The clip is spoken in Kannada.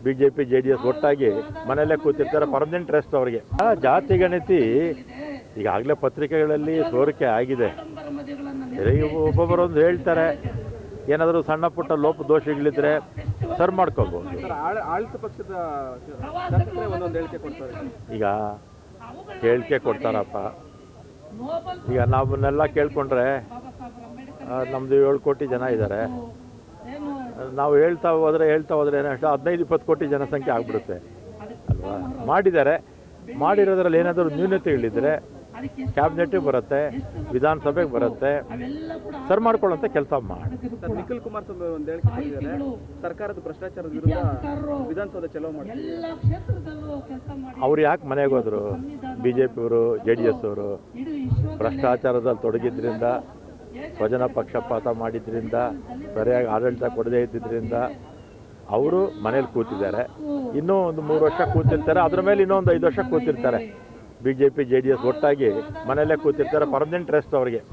BJP JDS ಒಟ್ಟಾಗಿ ಮನೆಯಲ್ಲೇ ಕೂತಿರ್ತಾರೆ, ಪರ್ಮನೆಂಟ್ ರೆಸ್ಟ್ ಅವರಿಗೆ. ಜಾತಿ ಗಣತಿ ಈಗಾಗಲೇ ಪತ್ರಿಕೆಗಳಲ್ಲಿ ಸೋರಿಕೆ ಆಗಿದೆ. ಒಬ್ಬೊಬ್ಬರೊಂದು ಹೇಳ್ತಾರೆ, ಏನಾದರೂ ಸಣ್ಣ ಪುಟ್ಟ ಲೋಪ ದೋಷಗಳಿದ್ರೆ ಸರ್ ಮಾಡ್ಕೋಬಹುದು. ಈಗ ಹೇಳಿಕೆ ಕೊಡ್ತಾರಪ್ಪ. ಈಗ ನಾವನ್ನೆಲ್ಲ ಕೇಳ್ಕೊಂಡ್ರೆ ನಮ್ಮದು 7 ಕೋಟಿ ಜನ ಇದ್ದಾರೆ. ನಾವು ಹೇಳ್ತಾ ಹೋದರೆ ಏನಾಗುತ್ತೆ, 15-20 ಕೋಟಿ ಜನಸಂಖ್ಯೆ ಆಗ್ಬಿಡುತ್ತೆ ಅಲ್ವಾ. ಮಾಡಿರೋದ್ರಲ್ಲಿ ಏನಾದರೂ ನ್ಯೂನತೆಗಳಿದ್ರೆ ಕ್ಯಾಬಿನೆಟ್ಗೆ ಬರುತ್ತೆ, ವಿಧಾನಸಭೆಗೆ ಬರುತ್ತೆ, ಸರ್ ಮಾಡ್ಕೊಳ್ಳೋಂಥ ಕೆಲಸ ಮಾಡಿ. ನಿಖಿಲ್ ಕುಮಾರಸ್ವಾಮಿ ಒಂದು ಹೇಳಿಕೆ ಕೊಟ್ಟಿದ್ದಾರೆ, ಸರ್ಕಾರದ ಭ್ರಷ್ಟಾಚಾರದ ವಿರುದ್ಧ ವಿಧಾನಸೌಧ ಚಲೋ ಮಾಡಿ. ಅವ್ರು ಯಾಕೆ ಮನೆಗೆ ಹೋದ್ರು? BJP ಅವರು JDS ಅವರು ಭ್ರಷ್ಟಾಚಾರದಲ್ಲಿ ತೊಡಗಿದ್ರಿಂದ, ಸ್ವಜನ ಪಕ್ಷಪಾತ ಮಾಡಿದ್ರಿಂದ, ಸರಿಯಾಗಿ ಆಡಳಿತ ಕೊಡದೇ ಇದ್ದಿದ್ದರಿಂದ ಅವರು ಮನೇಲಿ ಕೂತಿದ್ದಾರೆ. ಇನ್ನೂ ಒಂದು 3 ವರ್ಷ ಕೂತಿರ್ತಾರೆ, ಅದ್ರ ಮೇಲೆ ಇನ್ನೊಂದು 5 ವರ್ಷ ಕೂತಿರ್ತಾರೆ. BJP JDS ಒಟ್ಟಾಗಿ ಮನೆಯಲ್ಲೇ ಕೂತಿರ್ತಾರೆ, ಪರ್ಮನೆಂಟ್ ರೆಸ್ಟ್ ಅವರಿಗೆ.